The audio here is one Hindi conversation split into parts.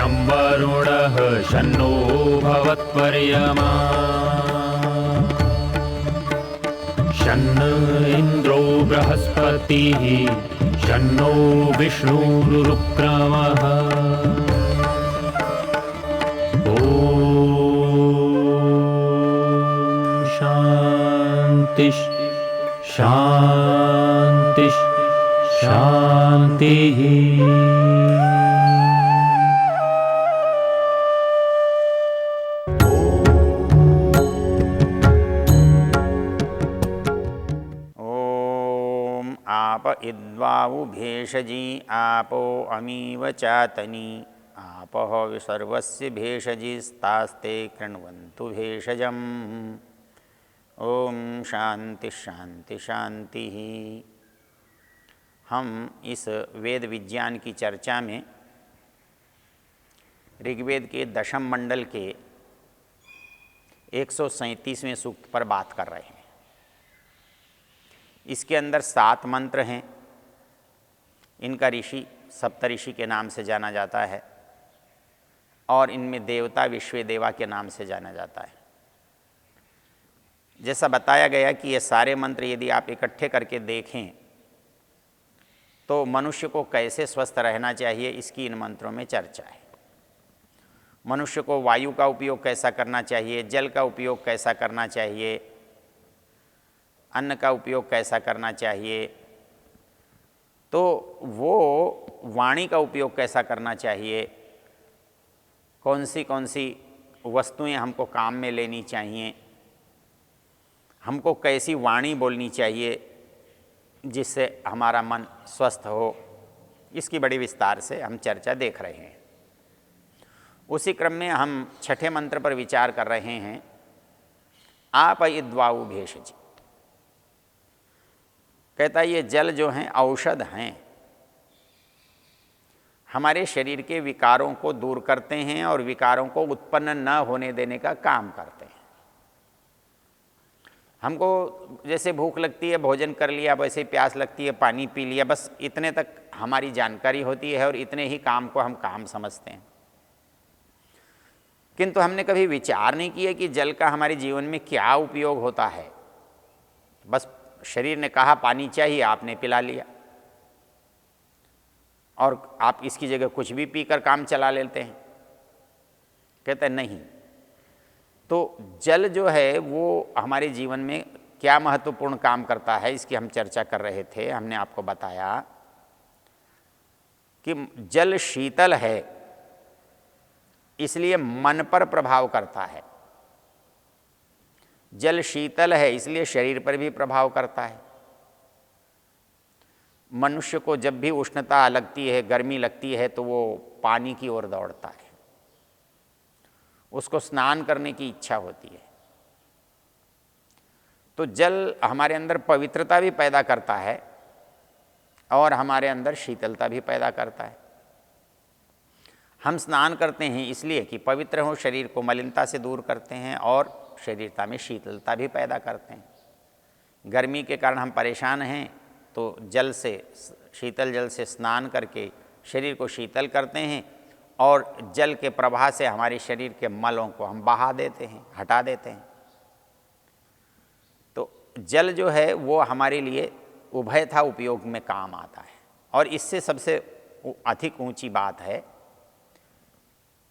शं वरुणः शन्नो भवत्वर्यमा शन्न इन्द्रो बृहस्पतिः शन्नो विष्णुरुक्रमः ॐ शान्ति शान्ति शान्तिः। आप इद्वावु भेषजी आपो अमीव चातनी आपः सर्वस्य भेषजीस्तास्ते कृण्वन्तु भेषजम्। ओम शांति शांति शांति। हम इस वेद विज्ञान की चर्चा में ऋग्वेद के दशम मंडल के 137वें सूक्त पर बात कर रहे हैं। इसके अंदर 7 मंत्र हैं। इनका ऋषि सप्तऋषि के नाम से जाना जाता है और इनमें देवता विश्वदेवा के नाम से जाना जाता है। जैसा बताया गया कि ये सारे मंत्र यदि आप इकट्ठे करके देखें तो मनुष्य को कैसे स्वस्थ रहना चाहिए, इसकी इन मंत्रों में चर्चा है। मनुष्य को वायु का उपयोग कैसा करना चाहिए, जल का उपयोग कैसा करना चाहिए, अन्न का उपयोग कैसा करना चाहिए, तो वो वाणी का उपयोग कैसा करना चाहिए, कौन सी वस्तुएं हमको काम में लेनी चाहिए, हमको कैसी वाणी बोलनी चाहिए जिससे हमारा मन स्वस्थ हो, इसकी बड़ी विस्तार से हम चर्चा देख रहे हैं। उसी क्रम में हम 6ठे मंत्र पर विचार कर रहे हैं। आप इद्वावु भेषजी, कहता है ये जल जो हैं औषध हैं, हमारे शरीर के विकारों को दूर करते हैं और विकारों को उत्पन्न न होने देने का काम करते हैं। हमको जैसे भूख लगती है भोजन कर लिया, वैसे प्यास लगती है पानी पी लिया, बस इतने तक हमारी जानकारी होती है और इतने ही काम को हम काम समझते हैं। किंतु हमने कभी विचार नहीं किया कि जल का हमारे जीवन में क्या उपयोग होता है। बस शरीर ने कहा पानी चाहिए, आपने पिला लिया और आप इसकी जगह कुछ भी पीकर काम चला लेते हैं। कहते हैं नहीं, तो जल जो है वो हमारे जीवन में क्या महत्वपूर्ण काम करता है, इसकी हम चर्चा कर रहे थे। हमने आपको बताया कि जल शीतल है, इसलिए मन पर प्रभाव करता है। जल शीतल है इसलिए शरीर पर भी प्रभाव करता है। मनुष्य को जब भी उष्णता लगती है, गर्मी लगती है, तो वो पानी की ओर दौड़ता है, उसको स्नान करने की इच्छा होती है। तो जल हमारे अंदर पवित्रता भी पैदा करता है और हमारे अंदर शीतलता भी पैदा करता है। हम स्नान करते हैं इसलिए कि पवित्र हो, शरीर को मलिनता से दूर करते हैं और शरीरता में शीतलता भी पैदा करते हैं। गर्मी के कारण हम परेशान हैं तो जल से, शीतल जल से स्नान करके शरीर को शीतल करते हैं और जल के प्रवाह से हमारे शरीर के मलों को हम बहा देते हैं, हटा देते हैं। तो जल जो है वो हमारे लिए उभयथा उपयोग में काम आता है। और इससे सबसे अधिक ऊंची बात है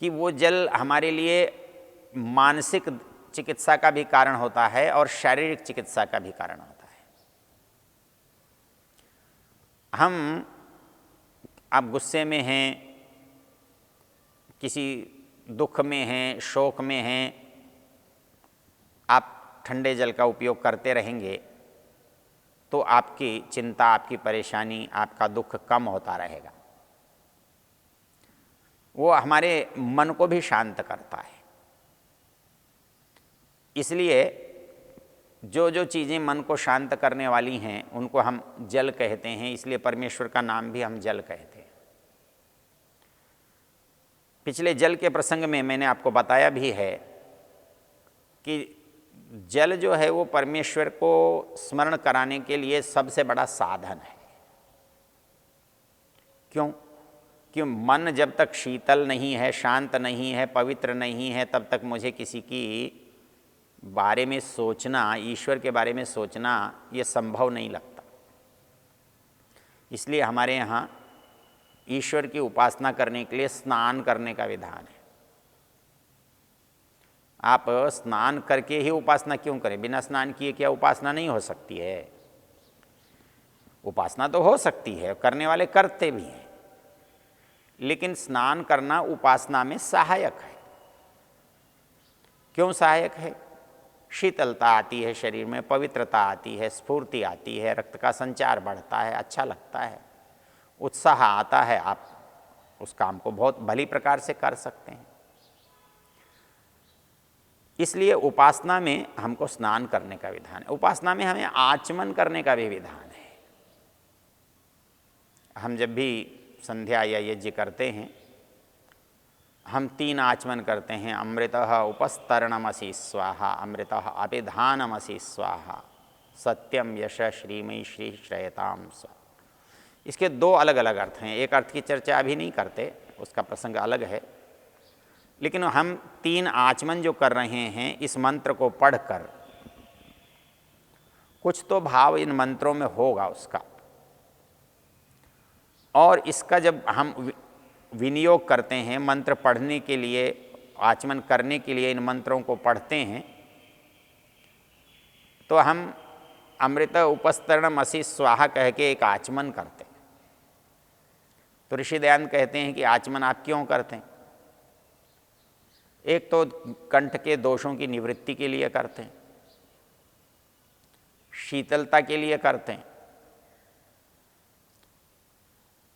कि वो जल हमारे लिए मानसिक चिकित्सा का भी कारण होता है और शारीरिक चिकित्सा का भी कारण होता है। हम आप गुस्से में हैं, किसी दुख में हैं, शोक में हैं, आप ठंडे जल का उपयोग करते रहेंगे तो आपकी चिंता, आपकी परेशानी, आपका दुख कम होता रहेगा। वो हमारे मन को भी शांत करता है। इसलिए जो जो चीज़ें मन को शांत करने वाली हैं उनको हम जल कहते हैं, इसलिए परमेश्वर का नाम भी हम जल कहते हैं। पिछले जल के प्रसंग में मैंने आपको बताया भी है कि जल जो है वो परमेश्वर को स्मरण कराने के लिए सबसे बड़ा साधन है। क्यों? कि मन जब तक शीतल नहीं है, शांत नहीं है, पवित्र नहीं है, तब तक मुझे किसी की बारे में सोचना, ईश्वर के बारे में सोचना ये संभव नहीं लगता। इसलिए हमारे यहाँ ईश्वर की उपासना करने के लिए स्नान करने का विधान है। आप स्नान करके ही उपासना क्यों करें? बिना स्नान किए क्या उपासना नहीं हो सकती है? उपासना तो हो सकती है, करने वाले करते भी हैं, लेकिन स्नान करना उपासना में सहायक है। क्यों सहायक है? शीतलता आती है शरीर में, पवित्रता आती है, स्फूर्ति आती है, रक्त का संचार बढ़ता है, अच्छा लगता है, उत्साह आता है, आप उस काम को बहुत भली प्रकार से कर सकते हैं। इसलिए उपासना में हमको स्नान करने का विधान है। उपासना में हमें आचमन करने का भी विधान है। हम जब भी संध्या या यज्ञ करते हैं, हम 3 आचमन करते हैं। अमृतः उपस्तरणमसि स्वाहा, अमृतः अपिधानमसि स्वाहा, सत्यम यश श्रीमयी श्री श्रेयताम स्वा। इसके 2 अलग अलग अर्थ हैं। एक अर्थ की चर्चा अभी नहीं करते, उसका प्रसंग अलग है, लेकिन हम 3 आचमन जो कर रहे हैं इस मंत्र को पढ़कर, कुछ तो भाव इन मंत्रों में होगा उसका, और इसका जब हम विनियोग करते हैं मंत्र पढ़ने के लिए, आचमन करने के लिए इन मंत्रों को पढ़ते हैं, तो हम अमृत उपस्तरणमसि स्वाहा कह के एक आचमन करते हैं। तो ऋषि दयानंद कहते हैं कि आचमन आप क्यों करते हैं? एक तो कंठ के दोषों की निवृत्ति के लिए करते हैं, शीतलता के लिए करते हैं,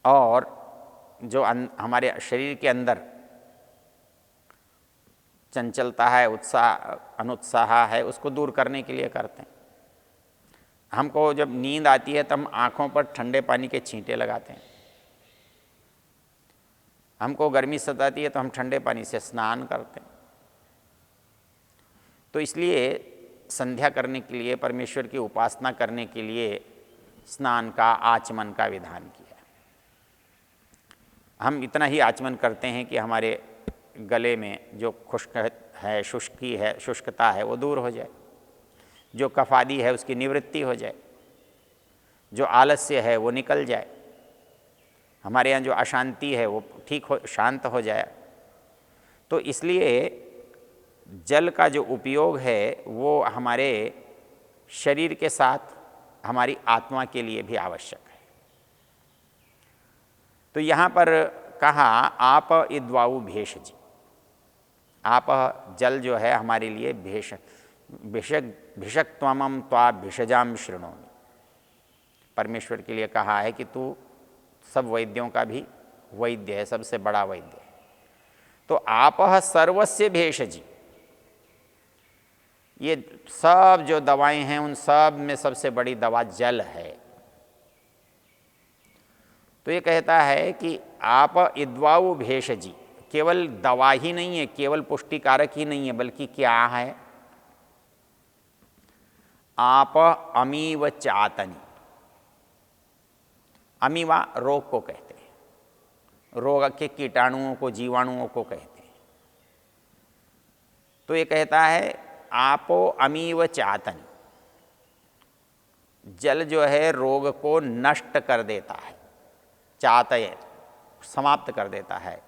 और जो हमारे शरीर के अंदर चंचलता है, उत्साह अनुत्साह है, उसको दूर करने के लिए करते हैं। हमको जब नींद आती है तो हम आँखों पर ठंडे पानी के छींटे लगाते हैं। हमको गर्मी सताती है तो हम ठंडे पानी से स्नान करते हैं। तो इसलिए संध्या करने के लिए, परमेश्वर की उपासना करने के लिए स्नान का, आचमन का विधान किया। हम इतना ही आचमन करते हैं कि हमारे गले में जो खुश्क है, शुष्की है, शुष्कता है, वो दूर हो जाए, जो कफ आदि है उसकी निवृत्ति हो जाए, जो आलस्य है वो निकल जाए, हमारे यहाँ जो अशांति है वो ठीक हो, शांत हो जाए। तो इसलिए जल का जो उपयोग है वो हमारे शरीर के साथ हमारी आत्मा के लिए भी आवश्यक है। तो यहाँ पर कहा आप इद्वाऊ भेषजी, आप जल जो है हमारे लिए भिषक त्वमम त्वा भिषजाम शृणोमि। परमेश्वर के लिए कहा है कि तू सब वैद्यों का भी वैद्य है, सबसे बड़ा वैद्य है। तो आप सर्वस्य भेषजी, ये सब जो दवाएं हैं उन सब में सबसे बड़ी दवा जल है। तो ये कहता है कि आप इद्वाऊ भेषजी, केवल दवा ही नहीं है, केवल पुष्टिकारक ही नहीं है, बल्कि क्या है? आप अमीव चातनी। अमीवा रोग को कहते हैं, रोग के कीटाणुओं को, जीवाणुओं को कहते हैं। तो ये कहता है आपो अमीव चातनी, जल जो है रोग को नष्ट कर देता है, चातय समाप्त कर देता है,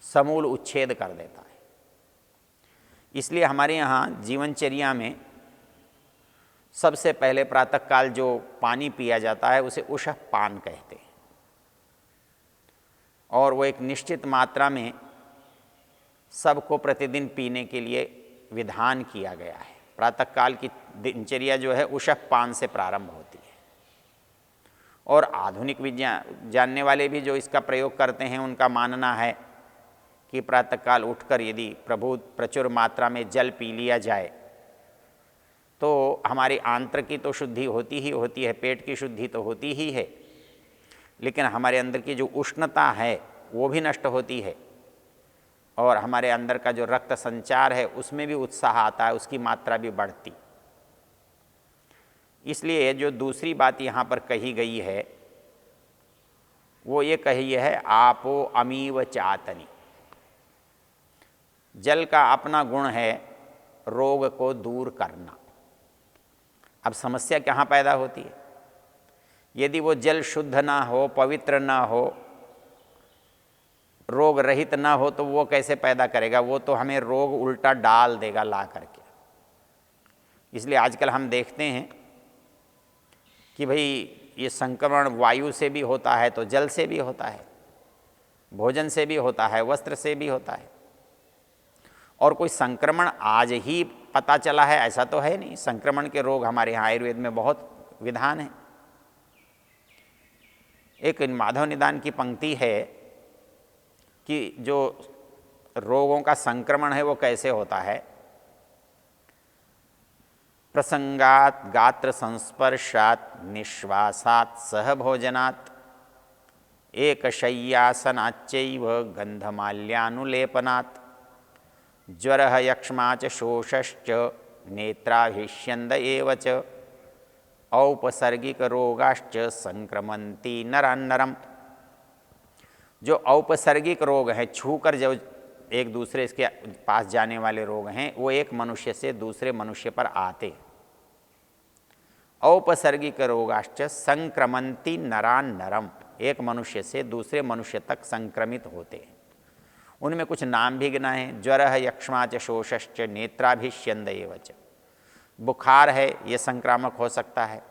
समूल उच्छेद कर देता है। इसलिए हमारे यहाँ जीवनचर्या में सबसे पहले प्रातःकाल जो पानी पिया जाता है उसे उषः पान कहते हैं, और वो एक निश्चित मात्रा में सबको प्रतिदिन पीने के लिए विधान किया गया है। प्रातःकाल की दिनचर्या जो है उषः पान से प्रारंभ होती है, और आधुनिक विज्ञान जानने वाले भी जो इसका प्रयोग करते हैं उनका मानना है कि प्रातःकाल उठकर यदि प्रचुर मात्रा में जल पी लिया जाए तो हमारी आंत्र की तो शुद्धि होती ही होती है, पेट की शुद्धि तो होती ही है, लेकिन हमारे अंदर की जो उष्णता है वो भी नष्ट होती है, और हमारे अंदर का जो रक्त संचार है उसमें भी उत्साह आता है, उसकी मात्रा भी बढ़ती। इसलिए जो दूसरी बात यहाँ पर कही गई है वो ये कही है आपो अमीव चातनी। जल का अपना गुण है रोग को दूर करना। अब समस्या कहाँ पैदा होती है? यदि वो जल शुद्ध ना हो, पवित्र ना हो, रोग रहित ना हो, तो वो कैसे पैदा करेगा? वो तो हमें रोग उल्टा डाल देगा ला करके। इसलिए आजकल हम देखते हैं कि भाई ये संक्रमण वायु से भी होता है तो जल से भी होता है, भोजन से भी होता है, वस्त्र से भी होता है। और कोई संक्रमण आज ही पता चला है ऐसा तो है नहीं। संक्रमण के रोग हमारे यहाँ आयुर्वेद में बहुत विधान है। एक माधव निदान की पंक्ति है कि जो रोगों का संक्रमण है वो कैसे होता है। प्रसंगात गात्र संस्पर्शात निश्वासात सह भोजनात् एक शय्यासनाच्चैव गंधमाल्यानुलेपनात् ज्वरः यक्ष्मा च शोषश्च नेत्राभिष्यन्द एव च औपसर्गिक रोगाश्च संक्रमन्ति नरान्नरम। जो औपसर्गिक रोग हैं, छूकर जो एक दूसरे के पास जाने वाले रोग हैं, वो एक मनुष्य से दूसरे मनुष्य पर आते। औपसर्गिक रोगाश्च संक्रमन्ति नरान्नरम, एक मनुष्य से दूसरे मनुष्य तक संक्रमित होते हैं। उनमें कुछ नाम भी गिना है। ज्वरः यक्ष्मा च शोषश्च नेत्राभिष्यन्द एव च। बुखार है, ये संक्रामक हो सकता है।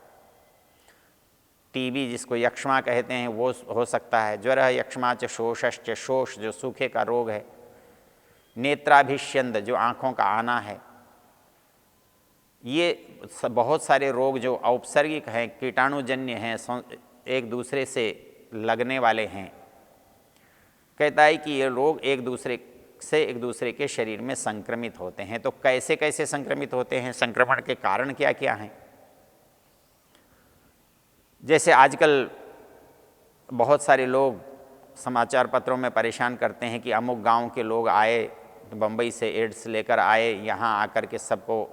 टीबी जिसको यक्ष्मा कहते हैं वो हो सकता है। ज्वरः यक्ष्मा च शोषश्च, शोष जो सूखे का रोग है। नेत्राभिष्यन्द जो आँखों का आना है। ये बहुत सारे रोग जो औपसर्गिक हैं, कीटाणुजन्य हैं, एक दूसरे से लगने वाले हैं। कहता है कि ये रोग एक दूसरे से एक दूसरे के शरीर में संक्रमित होते हैं। तो कैसे कैसे संक्रमित होते हैं, संक्रमण के कारण क्या क्या हैं? जैसे आजकल बहुत सारे लोग समाचार पत्रों में परेशान करते हैं कि अमुक गांव के लोग आए, बम्बई से एड्स लेकर आए, यहाँ आकर के सबको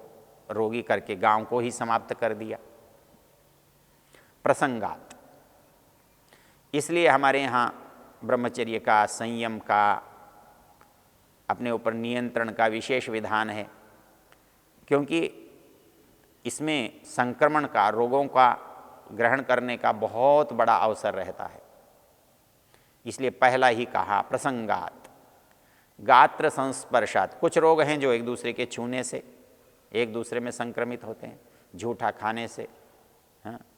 रोगी करके गांव को ही समाप्त कर दिया। प्रसंगात, इसलिए हमारे यहाँ ब्रह्मचर्य का, संयम का, अपने ऊपर नियंत्रण का विशेष विधान है, क्योंकि इसमें संक्रमण का, रोगों का ग्रहण करने का बहुत बड़ा अवसर रहता है। इसलिए पहला ही कहा प्रसंगात। गात्र संस्पर्शात, कुछ रोग हैं जो एक दूसरे के छूने से एक दूसरे में संक्रमित होते हैं, झूठा खाने से,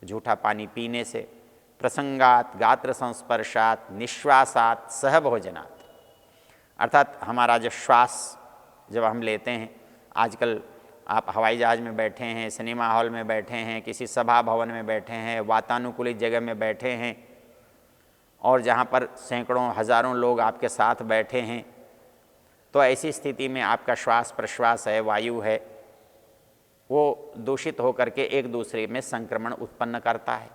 झूठा पानी पीने से। प्रसंगात गात्र संस्पर्शात निश्वासात सह भोजनात्, अर्थात हमारा जो श्वास जब हम लेते हैं, आजकल आप हवाई जहाज़ में बैठे हैं, सिनेमा हॉल में बैठे हैं, किसी सभा भवन में बैठे हैं, वातानुकूलित जगह में बैठे हैं, और जहाँ पर सैकड़ों हज़ारों लोग आपके साथ बैठे हैं, तो ऐसी स्थिति में आपका श्वास प्रश्वास है, वायु है, वो दूषित होकर के एक दूसरे में संक्रमण उत्पन्न करता है।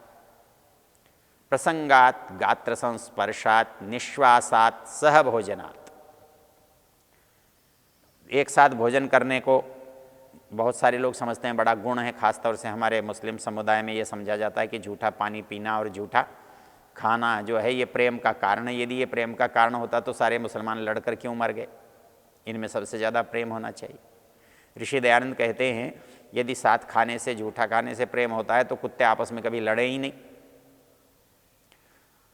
प्रसंगात गात्र संस्पर्शात निश्वासात सह भोजनात्, एक साथ भोजन करने को बहुत सारे लोग समझते हैं बड़ा गुण है। खासतौर से हमारे मुस्लिम समुदाय में ये समझा जाता है कि झूठा पानी पीना और झूठा खाना जो है ये प्रेम का कारण है। यदि ये प्रेम का कारण होता तो सारे मुसलमान लड़कर क्यों मर गए? इनमें सबसे ज़्यादा प्रेम होना चाहिए। ऋषि दयानंद कहते हैं यदि साथ खाने से, झूठा खाने से प्रेम होता है तो कुत्ते आपस में कभी लड़े ही नहीं।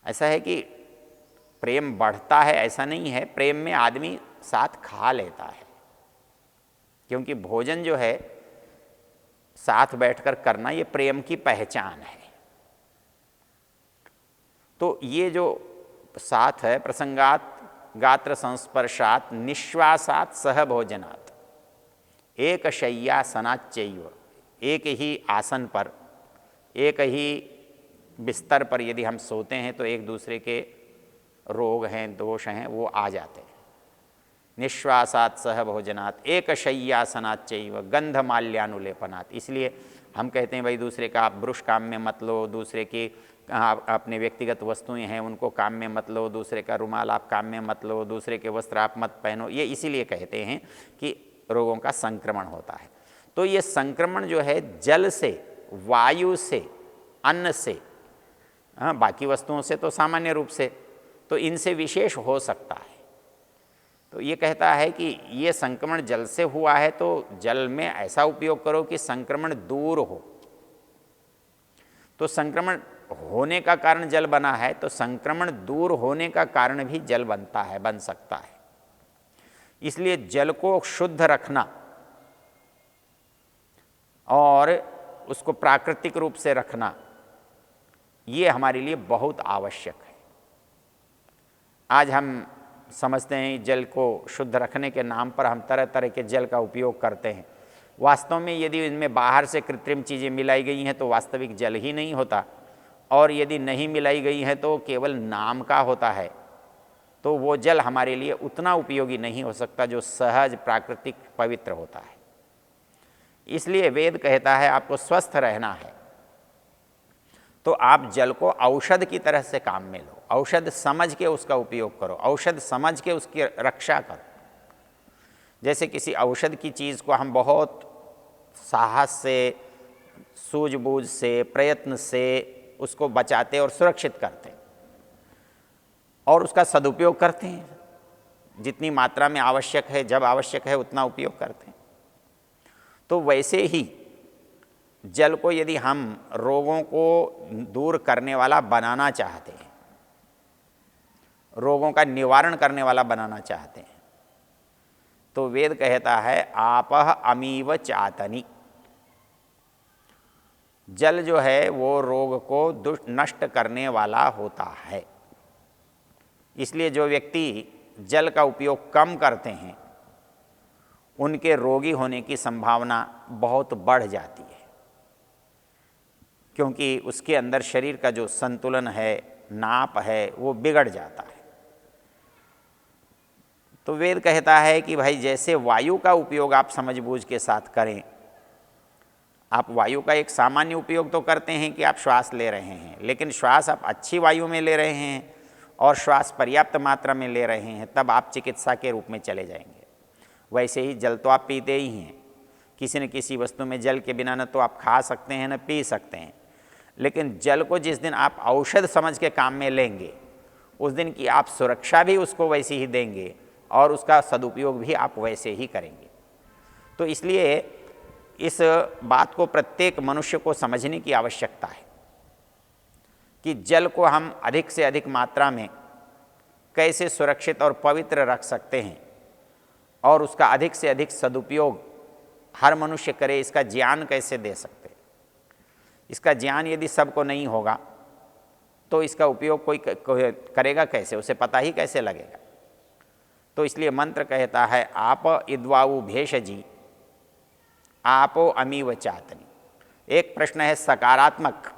ऐसा है कि प्रेम बढ़ता है ऐसा नहीं है, प्रेम में आदमी साथ खा लेता है, क्योंकि भोजन जो है साथ बैठकर करना ये प्रेम की पहचान है। तो ये जो साथ है, प्रसंगात गात्र संस्पर्शात निश्वासात सह भोजनात् एक शय्यासनाच्चैव, एक ही आसन पर, एक ही बिस्तर पर यदि हम सोते हैं तो एक दूसरे के रोग हैं, दोष हैं, वो आ जाते हैं। निश्वासात सह भोजनात् एक शय्यासनाच्चैव गंधमाल्यानुलेपनात्, इसलिए हम कहते हैं भाई दूसरे का आप ब्रुश काम में मत लो, दूसरे की अपने व्यक्तिगत वस्तुएं हैं उनको काम में मत लो, दूसरे का रुमाल आप काम में मत लो, दूसरे के वस्त्र आप मत पहनो। ये इसीलिए कहते हैं कि रोगों का संक्रमण होता है। तो ये संक्रमण जो है जल से, वायु से, अन्न से, हाँ, बाकी वस्तुओं से तो सामान्य रूप से, तो इनसे विशेष हो सकता है। तो ये कहता है कि ये संक्रमण जल से हुआ है तो जल में ऐसा उपयोग करो कि संक्रमण दूर हो। तो संक्रमण होने का कारण जल बना है, तो संक्रमण दूर होने का कारण भी जल बनता है, बन सकता है। इसलिए जल को शुद्ध रखना और उसको प्राकृतिक रूप से रखना, ये हमारे लिए बहुत आवश्यक है। आज हम समझते हैं जल को शुद्ध रखने के नाम पर हम तरह तरह के जल का उपयोग करते हैं। वास्तव में यदि इनमें बाहर से कृत्रिम चीज़ें मिलाई गई हैं तो वास्तविक जल ही नहीं होता, और यदि नहीं मिलाई गई हैं तो केवल नाम का होता है, तो वो जल हमारे लिए उतना उपयोगी नहीं हो सकता जो सहज प्राकृतिक पवित्र होता है। इसलिए वेद कहता है आपको स्वस्थ रहना है तो आप जल को औषध की तरह से काम में लो, औषध समझ के उसका उपयोग करो, औषध समझ के उसकी रक्षा करो। जैसे किसी औषध की चीज़ को हम बहुत साहस से, सूझबूझ से, प्रयत्न से उसको बचाते और सुरक्षित करते हैं और उसका सदुपयोग करते हैं, जितनी मात्रा में आवश्यक है, जब आवश्यक है उतना उपयोग करते हैं। तो वैसे ही जल को यदि हम रोगों को दूर करने वाला बनाना चाहते हैं, रोगों का निवारण करने वाला बनाना चाहते हैं, तो वेद कहता है आपह अमीव चातनी। जल जो है वो रोग को नष्ट करने वाला होता है। इसलिए जो व्यक्ति जल का उपयोग कम करते हैं उनके रोगी होने की संभावना बहुत बढ़ जाती है, क्योंकि उसके अंदर शरीर का जो संतुलन है, नाप है, वो बिगड़ जाता है। तो वेद कहता है कि भाई जैसे वायु का उपयोग आप समझबूझ के साथ करें, आप वायु का एक सामान्य उपयोग तो करते हैं कि आप श्वास ले रहे हैं, लेकिन श्वास आप अच्छी वायु में ले रहे हैं और श्वास पर्याप्त मात्रा में ले रहे हैं, तब आप चिकित्सा के रूप में चले जाएंगे। वैसे ही जल तो आप पीते ही हैं, किसी न किसी वस्तु में जल के बिना न तो आप खा सकते हैं न पी सकते हैं, लेकिन जल को जिस दिन आप औषध समझ के काम में लेंगे उस दिन की आप सुरक्षा भी उसको वैसी ही देंगे और उसका सदुपयोग भी आप वैसे ही करेंगे। तो इसलिए इस बात को प्रत्येक मनुष्य को समझने की आवश्यकता है कि जल को हम अधिक से अधिक मात्रा में कैसे सुरक्षित और पवित्र रख सकते हैं और उसका अधिक से अधिक सदुपयोग हर मनुष्य करे, इसका ज्ञान कैसे दे सकते हैं। इसका ज्ञान यदि सबको नहीं होगा तो इसका उपयोग कोई करेगा कैसे, उसे पता ही कैसे लगेगा। तो इसलिए मंत्र कहता है आप इद्वाऊ भेषजी आपो अमीव चातनी। एक प्रश्न है सकारात्मक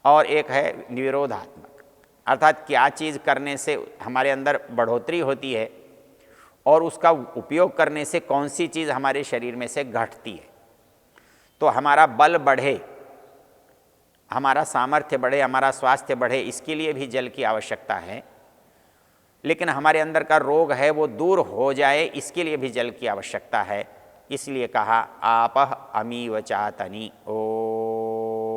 और एक है विरोधात्मक, अर्थात क्या चीज़ करने से हमारे अंदर बढ़ोतरी होती है और उसका उपयोग करने से कौन सी चीज़ हमारे शरीर में से घटती है। तो हमारा बल बढ़े, हमारा सामर्थ्य बढ़े, हमारा स्वास्थ्य बढ़े, इसके लिए भी जल की आवश्यकता है। लेकिन हमारे अंदर का रोग है वो दूर हो जाए, इसके लिए भी जल की आवश्यकता है। इसलिए कहा आपह अमीव चातनी। ओम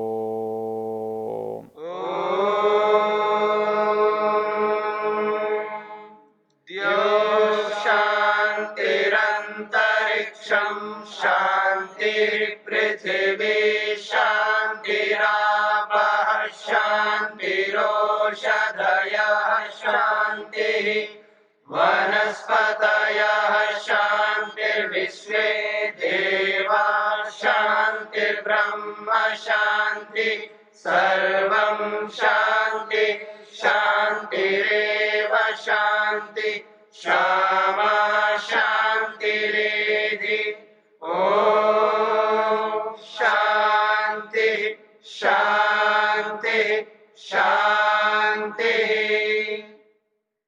शांतिरंतरिक्षं शांतिर्पृथिवी शांतिरापः शांतिरोषधयः शांतिः वनस्पतयः शांतिर्विश्वे देवा शांतिर्ब्रह्म शांति सर्वं शांति शांतिरेव शांति शांति।